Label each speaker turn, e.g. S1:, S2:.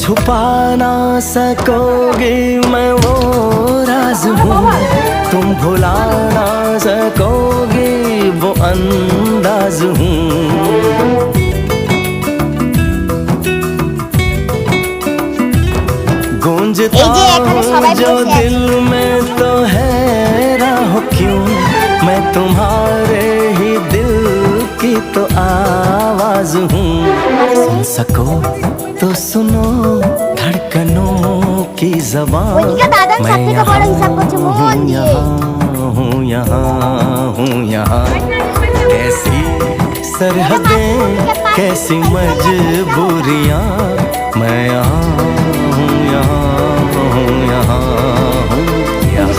S1: छुपा ना सकोगी मैं वो राज हूँ, तुम भुला ना सकोगी वो अंदाज हूँ। गूंजता हूँ जो दिल में तो हैरान हो क्यों, मैं तुम्हारे ही दिल की तो आवाज हूँ। सुन सको तो सुनो धड़कनों की ज़बान, मैं यहाँ हूँ, यहाँ हूँ, यहाँ। कैसी सरहदें कैसी मजबूरियाँ, मैं यहाँ हूँ, यहाँ हूँ, यहाँ हूँ, यहाँ।